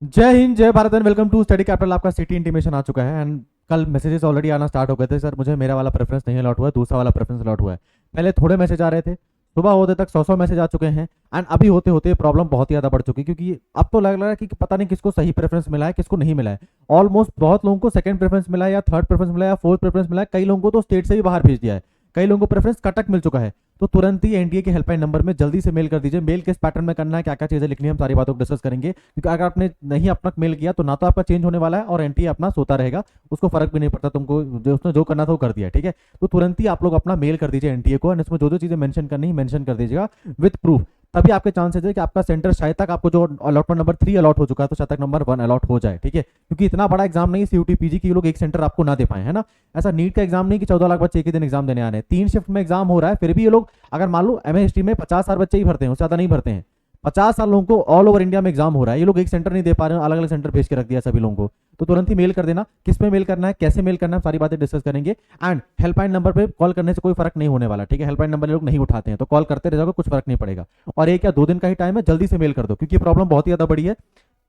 जय हिंद, जय Bharat and welcome to study capital. आपका सिटी इंटीमेशन आ चुका है एंड कल मैसेजेस ऑलरेडी आना स्टार्ट हो गए थे। सर मुझे मेरा वाला प्रेफरेंस नहीं अलॉट हुआ है, दूसरा वाला प्रेफरेंस अलॉट हुआ है। पहले थोड़े मैसेज आ रहे थे, सुबह होते तक 100 मैसेज आ चुके हैं एंड अभी होते होते प्रॉब्लम बहुत ही ज़्यादा बढ़ चुकी है, क्योंकि अब तो लग रहा है कि पता नहीं किसको सही प्रेफरेंस मिला है, किसको नहीं मिला है। ऑलमोस्ट बहुत लोगों को सेकंड प्रेफरेंस मिला है या थर्ड प्रेफरेंस मिला है या फोर्थ प्रेफरेंस मिला है, कई लोगों को तो स्टेट से भी बाहर भेज दिया है, कई लोगों को प्रेफरेंस कटक मिल चुका है। तो तुरंत ही एनडीए के हेल्पलाइन नंबर में जल्दी से मेल कर दीजिए। मेल किस पैटर्न में करना है, क्या क्या चीजें लिखनी है, हम सारी बातों को डिस्कस करेंगे, क्योंकि अगर आपने नहीं अपना मेल किया तो ना तो आपका चेंज होने वाला है और एनटीए अपना सोता रहेगा, उसको फर्क भी नहीं पड़ता, तुमको जो उसने जो करना था वो कर दिया। ठीक है, तो तुरंत ही आप लोग अपना मेल कर दीजिए एनटीए को एंड इसमें जो जो चीजें मेंशन करनी है मेंशन कर दीजिएगा विद प्रूफ। तभी आपके चांसेस है कि आपका सेंटर शायद तक आपको जो अलॉटमेंट नंबर 3 अलॉट हो चुका है तो शायद तक नंबर 1 अलॉट हो जाए। ठीक है, क्योंकि इतना बड़ा एग्जाम नहीं सीयूटी पीजी की लोग एक सेंटर आपको ना दे पाए, है ना। ऐसा नीट का एग्जाम नहीं कि 14 लाख बच्चे एक ही दिन एग्जाम देने आ रहे हैं, 3 शिफ्ट में एग्जाम हो रहा है, फिर भी ये लोग अगर मान लो एमए हिस्ट्री में 50 साल बच्चे ही भरते हैं, उससे ज्यादा नहीं भरते हैं। 50 साल लोगों को ऑल ओवर इंडिया में एग्जाम हो रहा है, ये लोग एक सेंटर नहीं दे पा रहे हैं, अलग अलग सेंटर भेज के रख दिया सभी लोगों को। तो तुरंत ही मेल कर देना, किस पे मेल करना है, कैसे मेल करना है, सारी बातें डिस्कस करेंगे। एंड हेल्पलाइन नंबर पे कॉल करने से कोई फर्क नहीं होने वाला। ठीक है, हेल्पलाइन नंबर लोग नहीं उठाते हैं तो कॉल करते रह जाओगे, कुछ फर्क नहीं पड़ेगा। और 1 या 2 दिन का ही टाइम है, जल्दी से मेल कर दो, क्योंकि प्रॉब्लम बहुत ही ज्यादा बड़ी है।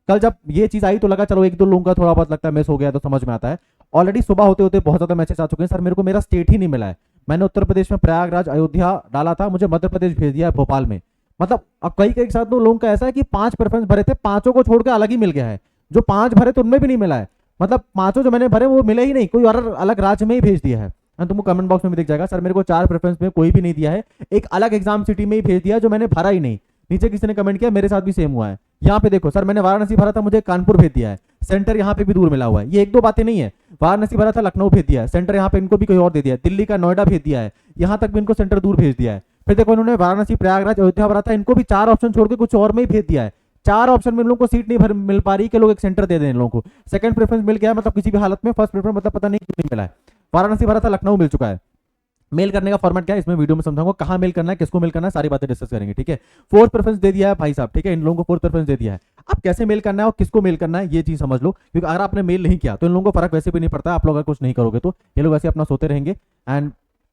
कल जब ये चीज आई तो लगा चलो 1-2 लोगों का थोड़ा बहुत लगता है मिस हो गया, तो समझ में आता है। ऑलरेडी सुबह होते होते बहुत ज्यादा मैसेज आ चुके हैं, सर मेरे को मेरा स्टेट ही नहीं मिला है। मैंने उत्तर प्रदेश में प्रयागराज अयोध्या डाला था, मुझे मध्य प्रदेश भेज दिया है भोपाल में। मतलब अब कई कई साथ तो लोगों का ऐसा है कि 5 प्रेफरेंस भरे थे, पांचों को छोड़ के अलग ही मिल गया है। जो 5 भरे थे उनमें भी नहीं मिला है, मतलब पांचों जो मैंने भरे वो मिले ही नहीं, कोई और अलग राज्य में ही भेज दिया है। तुमको कमेंट बॉक्स में भी दिख जाएगा, सर मेरे को 4 प्रेफरेंस में कोई भी नहीं दिया है, एक अलग एग्जाम सिटी में ही भेज दिया जो मैंने भरा ही नहीं। नीचे किसी ने कमेंट किया मेरे साथ भी सेम हुआ है। यहाँ पे देखो सर, मैंने वाराणसी भरा था, मुझे कानपुर भेज दिया है, सेंटर यहाँ पे भी दूर मिला हुआ है। ये 1-2 बातें नहीं है, वाराणसी भरा था लखनऊ भेज दिया है, सेंटर यहाँ पे इनको भी कोई और दे दिया है, दिल्ली का नोएडा भेज दिया है, यहाँ तक भी इनको सेंटर दूर भेज दिया है। फिर देखो इन्होंने वाराणसी प्रयागराज अयोध्या भरा था, इनको भी 4 ऑप्शन छोड़ के कुछ और में ही भेज दिया है। 4 ऑप्शन में इन लोगों को सीट नहीं मिल पा रही कि लोग एक सेंटर दे दें इन लोगों को। सेकंड प्रेफरेंस मिल गया है, मतलब किसी भी हालत में फर्स्ट प्रेफरेंस मतलब पता नहीं क्यों नहीं मिला है। वाराणसी भरा था, लखनऊ मिल चुका है। मेल करने का फॉर्मेट क्या है इसमें वीडियो में समझाऊंगा, कहां मेल करना है, किसको मेल करना है, सारी बातें डिस्कस करेंगे। ठीक है, फोर्थ प्रेफरेंस दे दिया है भाई साहब, ठीक है, इन लोगों को फोर्थ प्रेफरेंस दे दिया है। अब कैसे मेल करना है और किसको मेल करना है ये चीज समझ लो, क्योंकि अगर आपने मेल नहीं किया तो इन लोगों को फर्क वैसे भी नहीं पड़ता। आप लोग अगर कुछ नहीं करोगे तो ये लोग वैसे अपना सोते रहेंगे एंड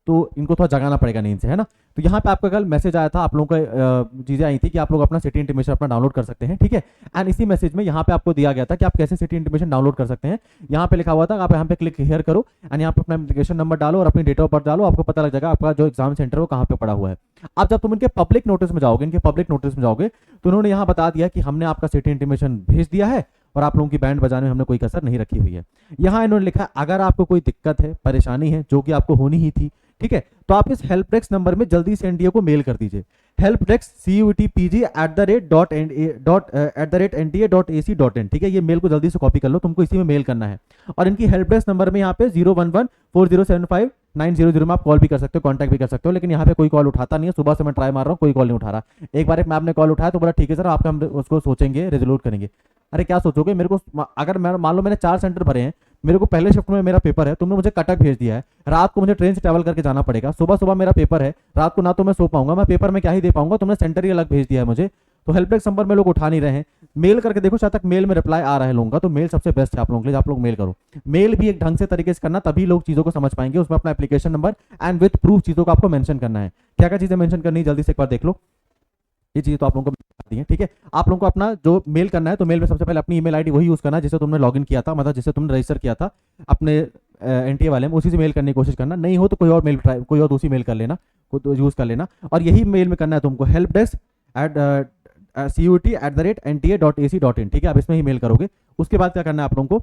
तो इनको थोड़ा जगाना पड़ेगा नींद से, है ना। तो यहाँ पे आपका कल मैसेज आया था, आप लोगों को चीजें आई थी कि आप लोग अपना सिटी इंटीमेशन अपना डाउनलोड कर सकते हैं। ठीक है, एंड इसी मैसेज में यहाँ पे आपको दिया गया था कि आप कैसे सिटी इंटीमेशन डाउनलोड कर सकते हैं। यहाँ पे लिखा हुआ था, आप यहाँ पे क्लिक हियर करो एंड यहाँ पे अपना एप्लीकेशन नंबर डालो और अपनी डेट ऑफ बर्थ डालो, आपको पता लग जाएगा आपका जो एग्जाम सेंटर है वो कहाँ पे पड़ा हुआ है। अब जब तुम इनके पब्लिक नोटिस में जाओगे, इनके पब्लिक नोटिस में जाओगे तो उन्होंने यहाँ बता दिया कि हमने आपका सिटी इंटीमेशन भेज दिया है और आप लोगों की बैंड बजाने में हमने कोई कसर नहीं रखी हुई है। यहाँ इन्होंने लिखा अगर आपको कोई दिक्कत है, परेशानी है, जो कि आपको होनी ही थी, ठीक है, तो आप इस हेल्प डेस्क नंबर में जल्दी से एनडीए को मेल कर दीजिए। Help desk CUTPG@NTA.AC.in। ठीक है, ये मेल को जल्दी से कॉपी कर लो, तुमको इसी में मेल करना है। और इनकी हेल्प डेस्क नंबर में यहाँ पे 0114075 में आप कॉल भी कर सकते हो, कॉन्टैक्ट भी कर सकते हो, लेकिन यहाँ पे कोई कॉल उठाता नहीं है। सुबह से मैं ट्राई मार रहा हूँ, कोई कॉल नहीं उठा रहा। एक बार एक मैम ने कॉल उठाया तो बोला ठीक है सर, आपका हम उसको सोचेंगे, रेजोल्यूट करेंगे। अरे क्या सोचोगे, मेरे को अगर मैं मान लो मैंने 4 सेंटर भरे हैं, मेरे को पहले शिफ्ट में मेरा पेपर है, तुमने मुझे कटक भेज दिया है, रात को मुझे ट्रेन से ट्रैवल करके जाना पड़ेगा, सुबह सुबह मेरा पेपर है, रात को ना तो मैं सो पाऊंगा, मैं पेपर में क्या ही दे पाऊंगा, तुमने सेंटर ही अलग भेज दिया है मुझे। तो हेल्प डेस्क नंबर में लोग उठा नहीं रहे हैं। मेल करके देखो, शायद तक मेल में रिप्लाई आ रहा है लोगों का, तो मेल सबसे बेस्ट है आप लोगों के लिए, आप लोग मेल करो। मेल भी एक ढंग से तरीके से करना, तभी लोग चीजों को समझ पाएंगे। उसमें अपना application number and with proof चीजों को आपको मेंशन करना है। क्या क्या चीजें मेंशन करनी है जल्दी से एक बार देख लो, ये चीजें तो आप लोगों को दी है। ठीक है, आप लोगों को अपना जो मेल करना है तो मेल में सबसे पहले अपनी ईमेल आईडी वही यूज करना है जिसे तुमने लॉगिन किया था, मतलब जिसे तुमने रजिस्टर किया था अपने एनटीए वाले में, उसी से मेल करने की कोशिश करना। नहीं हो तो कोई और मेल ट्राई, कोई और दूसरी मेल कर लेना, यूज कर लेना। और यही मेल में करना है तुमको, हेल्प डेस्क CUT@NTA.AC.in। ठीक है, आप इसमें ही मेल करोगे। उसके बाद क्या करना है आप लोगों को,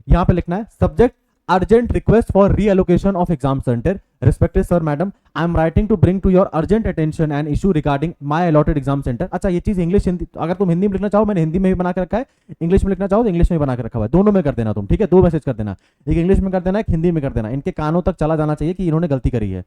यहाँ पे लिखना है subject urgent request for reallocation of exam centre respected sir madam, I am writing to bring to your urgent attention and issue regarding my allotted exam centre. अच्छा, ये चीज इंग्लिश हिंदी, अगर तुम हिंदी में लिखना चाहो, मैंने हिंदी में भी बना के रखा है, इंग्लिश में लिखना चाहो तो इंग्लिश में बना के रखा हुआ है, दोनों में कर देना तुम। ठीक है, 2 मैसेज कर देना, एक इंग्लिश में कर देना, एक हिंदी में कर देना। इनके कानों तक चला जाना चाहिए कि इन्होंने गलती करी है।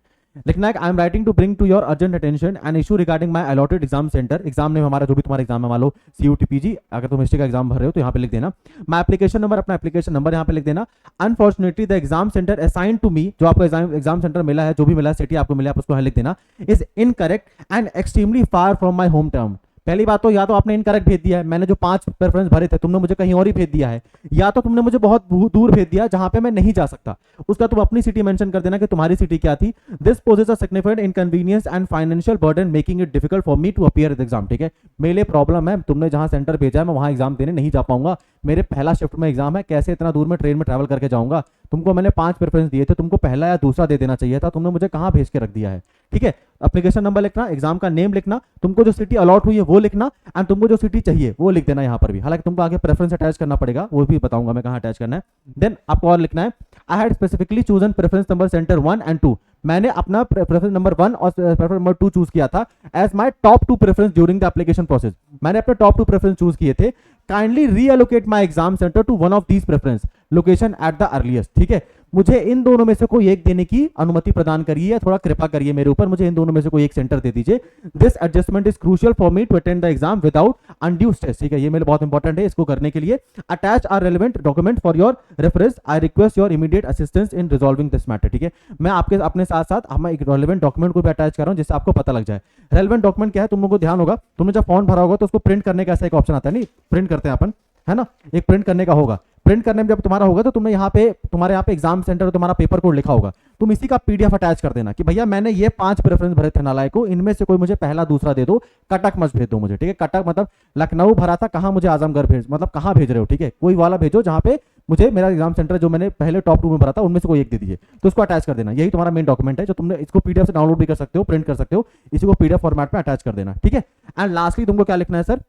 लिखना है I am writing to bring to your urgent attention and issue regarding my allotted exam centre. Exam ने हमारा जो भी तुम्हारा एग्जाम है, मान लो CUTPG, अगर तुम हिस्ट्री का एग्जाम भर रहे हो तो यहाँ पे लिख देना। माय एप्लीकेशन नंबर, अपना एप्लीकेशन नंबर यहाँ पे लिख देना। Unfortunately the exam centre assign to me, जो आपको एग्जाम सेंटर मिला है, जो भी मिला है, सिटी आपको मिला है, आप उसको लिख देना, is incorrect and extremely far from my home town. पहली बात तो या तो आपने इनकरेक्ट भेज दिया है, मैंने जो 5 प्रेफरेंस भरे थे तुमने मुझे कहीं और ही भेज दिया है, या तो तुमने मुझे बहुत दूर भेज दिया जहां पे मैं नहीं जा सकता। उसका तुम अपनी सिटी मेंशन कर देना कि तुम्हारी सिटी क्या थी। This poses a significant inconvenience and financial burden making it difficult for me to appear at exam. ठीक है, मेरे लिए प्रॉब्लम है, तुमने जहां सेंटर भेजा है मैं वहां एग्जाम देने नहीं जा पाऊंगा, मेरे पहला शिफ्ट में एग्जाम है, कैसे इतना दूर में ट्रेन में ट्रैवल करके जाऊंगा। तुमको मैंने 5 प्रेफरेंस दिए थे, तुमको पहला या दूसरा दे देना चाहिए था, तुमने मुझे कहां भेज के रख दिया है। ठीक है, एप्लीकेशन नंबर लिखना, एग्जाम का नेम लिखना, तुमको जो सिटी अलॉट हुई है वो लिखना, एंड तुमको जो सिटी चाहिए वो लिख देना यहाँ पर भी। हालांकि तुमको आगे प्रेफरेंस अटैच करना पड़ेगा, वो भी बताऊंगा मैं कहाँ अटैच करना है। देन आपको और लिखना है, I had specifically chosen preference number centre 1 and 2। मैंने अपना प्रेफरेंस नंबर 1 और प्रेफरेंस नंबर 2 चूज किया था as my top 2 preference during the application process. मैंने अपने टॉप 2 प्रेफरेंस चूज किए थे। Kindly reallocate my exam centre to one of these preference location at the earliest. ठीक है, मुझे इन दोनों में से कोई एक देने की अनुमति प्रदान करिए, या थोड़ा कृपा करिए मेरे ऊपर, मुझे इन दोनों में से कोई एक सेंटर दे दीजिए। This adjustment is crucial for me to attend the exam without undue stress. ठीक है, ये मेरे बहुत इंपॉर्टेंट है इसको करने के लिए। Attach our relevant document for your reference, I request your immediate assistance in resolving this matter. ठीक है, मैं आपके अपने साथ साथ हम एक रेलेवेंट डॉक्यूमेंट को भी अटैच कर रहा हूं जिससे आपको पता लग जाए। रेलेवेंट डॉक्यूमेंट क्या है, तुम लोगों को ध्यान होगा, तुमने जब फॉर्म भरा होगा तो उसको प्रिंट करने का ऐसा एक ऑप्शन आता है, नहीं प्रिंट करते हैं अपन, है ना, एक प्रिंट करने का होगा। प्रिंट करने में जब तुम्हारा होगा तो तुमने यहाँ पे तुम्हारे यहाँ पे एग्जाम सेंटर तुम्हारा पेपर कोड लिखा होगा, तुम इसी का पीडीएफ अटैच कर देना कि भैया मैंने ये 5 प्रेफरेंस भरे थे नालायक को, इनमें से कोई मुझे पहला दूसरा दे दो, कटक मत भेज दो मुझे। ठीक है, कटक मतलब लखनऊ भरा था, कहाँ मुझे आजमगढ़ भेज, मतलब कहाँ भेज रहे हो। ठीक है, कोई वाला भेजो जहाँ पे मुझे मेरा एग्जाम सेंटर जो मैंने पहले टॉप 2 में भरा था उनमें से कोई एक दे दीजिए, तो उसको अटैच कर देना। यही तुम्हारा मेन डॉक्यूमेंट है जो तुमने इसको पीडीएफ से डाउनलोड भी कर सकते हो, प्रिंट कर सकते हो, इसी को पीडीएफ फॉर्मेट में अटैच कर देना। ठीक है, एंड लास्टली तुमको क्या लिखना है सर,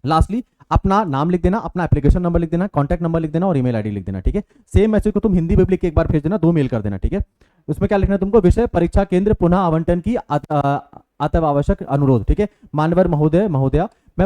लास्टली अपना नाम लिख देना, अपना एप्लीकेशन नंबर लिख देना, कॉन्टैक्ट नंबर लिख देना और ईमेल आईडी लिख देना। ठीक है, सेम मैसेज को तुम हिंदी में भी लिख के एक बार भेज देना, 2 मेल कर देना। ठीक है, उसमें क्या लिखना है तुमको, विषय परीक्षा केंद्र पुनः आवंटन की अत्यावश्यक अनुरोध। ठीक है, मानवर महोदय महोदया, मैं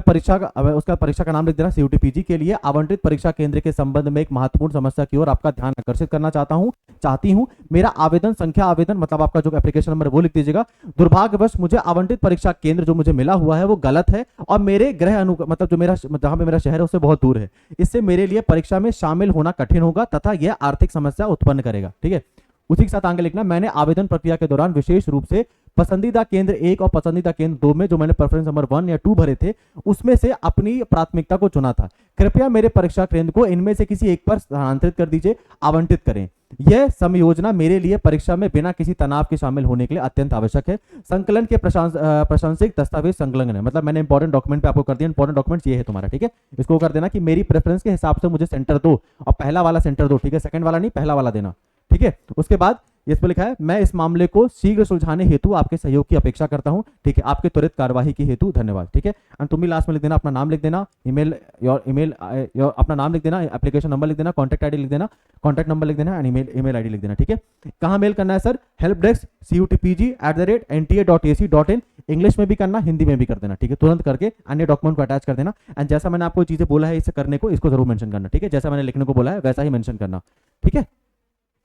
उसका परीक्षा का नाम लिख देना, सीयूटीपीजी के लिए आवंटित परीक्षा केंद्र के संबंध में एक महत्वपूर्ण समस्या की ओर आपका ध्यान आकर्षित करना चाहती हूं। मेरा आवेदन संख्या, आवेदन मतलब आपका जो एप्लीकेशन नंबर वो लिख दीजिएगा। दुर्भाग्यवश मुझे आवंटित परीक्षा केंद्र जो मुझे मिला हुआ है वो गलत है और मेरे गृह मतलब जो मेरा जहां पे मेरा शहर है उससे बहुत दूर है, इससे मेरे लिए परीक्षा में शामिल होना कठिन होगा तथा यह आर्थिक समस्या उत्पन्न करेगा। ठीक है, उसी के साथ आगे लिखना, मैंने आवेदन प्रक्रिया के दौरान विशेष रूप से पसंदीदा केंद्र 1 और पसंदीदा केंद्र 2 में जो मैंने प्रेफरेंस नंबर 1 या 2 भरे थे उसमें से अपनी प्राथमिकता को चुना था। कृपया मेरे परीक्षा केंद्र को इनमें से किसी एक पर स्थानांतरित कर दीजिए, आवंटित करें। यह समयोजना मेरे लिए परीक्षा में बिना किसी तनाव के शामिल होने के लिए अत्यंत आवश्यक है। संकलन के प्रशंसित दस्तावेज संकलन है, मतलब मैंने इंपॉर्टेंट डॉक्यूमेंट पे आपको कर दिया, इंपॉर्टेंट डॉक्यूमेंट ये है तुम्हारा। ठीक है, इसको कर देना कि मेरी प्रेफरेंस के हिसाब से मुझे सेंटर दो और पहला वाला सेंटर दो। ठीक है, सेकंड वाला नहीं, पहला वाला देना। ठीक है, उसके बाद इस पर लिखा है, मैं इस मामले को शीघ्र सुलझाने हेतु आपके सहयोग की अपेक्षा करता हूं। ठीक है, आपके त्वरित कार्यवाही की हेतु धन्यवाद। ठीक है, एंड तुम भी लास्ट में लिख देना, अपना नाम लिख देना, ईमेल योर अपना नाम लिख देना, एप्लीकेशन नंबर लिख देना, कॉन्टैक्ट आईडी लिख देना, कॉन्टैक्ट नंबर लिख देना एंड ईमेल आईडी लिख देना। ठीक है, कहाँ मेल करना है sir, help desk CUTPG@NTA.AC.in, English में भी करना, हिंदी में भी कर देना। ठीक है, तुरंत करके अन्य डॉक्यूमेंट को अटैच कर देना। एंड जैसा मैंने आपको चीजें बोला है इसे करने को, इसको जरूर मेंशन करना। ठीक है, जैसा मैंने लिखने को बोला है वैसा ही मेंशन करना। ठीक है,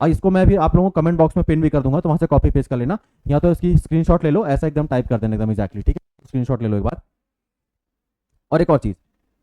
और इसको मैं भी आप लोगों को कमेंट बॉक्स में पिन भी कर दूंगा, तो वहां से कॉपी पेस्ट कर लेना, या तो इसकी स्क्रीनशॉट ले लो, ऐसा एकदम टाइप कर देना एकदम एग्जैक्टली। ठीक है, स्क्रीनशॉट ले लो एक बार। और एक और चीज,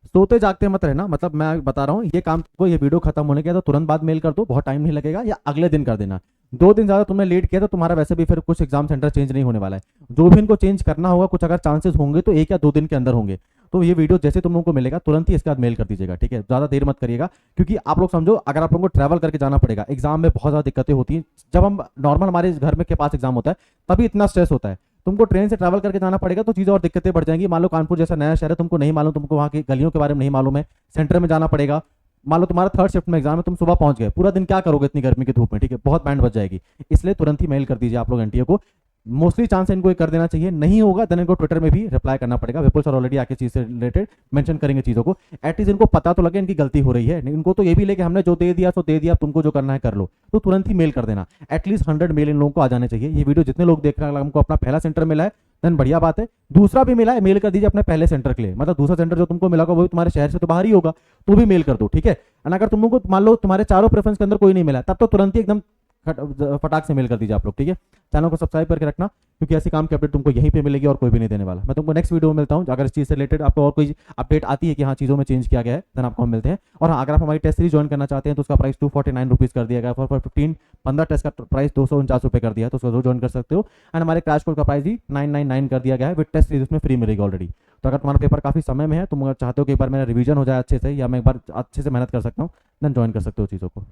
सोते जागते मत रहना, मतलब मैं बता रहा हूँ ये काम को, ये वीडियो खत्म होने के बाद तो तुरंत बाद मेल कर दो, बहुत टाइम नहीं लगेगा, या अगले दिन कर देना। 2 दिन ज्यादा तुमने लेट किया तो तुम्हारा वैसे भी फिर कुछ एग्जाम सेंटर चेंज नहीं होने वाला है। जो भी इनको चेंज करना होगा, कुछ अगर चांसेस होंगे तो 1 या 2 दिन के अंदर होंगे। तो ये वीडियो जैसे तुम लोगों को मिलेगा तुरंत ही इसके बाद मेल कर दीजिएगा। ठीक है, ज्यादा देर मत करिएगा, क्योंकि आप लोग समझो अगर आप लोगों को ट्रैवल करके जाना पड़ेगा, एग्जाम में बहुत ज्यादा दिक्कतें होती हैं। जब हम नॉर्मल हमारे घर में के पास एग्जाम होता है तभी इतना स्ट्रेस होता है, तुमको ट्रेन से ट्रैवल करके जाना पड़ेगा तो चीज़ें और दिक्कतें बढ़ जाएंगी। मान लो कानपुर जैसा नया शहर है, तुमको नहीं मालूम, तुमको वहाँ की गलियों के बारे में नहीं मालूम है, सेंटर में जाना पड़ेगा। मान लो तुम्हारा 3rd शिफ्ट में एग्जाम है, तुम सुबह पहुंच गए, पूरा दिन क्या करोगे इतनी गर्मी की धूप में। ठीक है, बहुत बैंड बच जाएगी, इसलिए तुरंत ही मेल कर दीजिए आप लोग एनटीए को। मोस्टली चांस है इनको कर देना चाहिए, नहीं होगा देन इनको ट्विटर में भी रिप्लाई करना पड़ेगा। विपुल सर ऑलरेडी आके चीज से रिलेटेड मेंशन करेंगे चीजों को, एटलीस्ट इनको पता तो लगे इनकी गलती हो रही है। इनको तो ये भी लेके हमने जो दे दिया सो दे दिया, तुमको जो करना है कर लो, तो तुरंत ही मेल कर देना। एटलीस्ट 100 मेल इन लोगों को आ जाने चाहिए। ये वीडियो जितने लोग देख रहे हैं, हमको अपना पहला सेंटर मिला है देन बढ़िया बात है, दूसरा भी मिला है मेल कर दीजिए अपने पहले सेंटर के लिए, मतलब दूसरा सेंटर जो तुमको मिला होगा वो भी तुम्हारे शहर से तो बाहर ही होगा, तो भी मेल कर दो। ठीक है, एंड अगर तुमको मान लो तुम्हारे चारों प्रेफरेंस के अंदर कोई नहीं मिला, तब तो तुरंत ही एकदम फटाक से मेल कर दीजिए आप लोग। ठीक है, चैनल को सब्सक्राइब करके रखना, क्योंकि ऐसी काम की अपडेट तुमको यहीं पे मिलेगी और कोई भी नहीं देने वाला। मैं तुमको नेक्स्ट वीडियो में मिलता हूं, अगर इस चीज से रिलेटेड आपको और कोई अपडेट आती है कि हाँ चीज़ों में चेंज किया गया है, देन आपको हम मिलते हैं। और हाँ, अगर आप हमारी टेस्ट सीरीज ज्वाइन करना चाहते हैं तो उसका प्राइस 249 रुपीज़ कर दिया गया, फॉर 15 टेस्ट का प्राइस 249 रुपये कर दिया है, तो उसको जरूर ज्वाइन कर सकते हो। एंड हमारे क्रैश कोर्स का प्राइस भी 999 कर दिया गया है, विद टेस्ट सीरीज उसमें फ्री मिलेगी ऑलरेडी। तो अगर तुम्हारा पेपर काफ़ी समय में है, तुम अगर चाहते हो कि एक बार मेरा रिवीजन हो जाए अच्छे से, या मैं एक बार अच्छे से मेहनत कर सकता हूँ, देन ज्वाइन कर सकते हो चीज़ों को।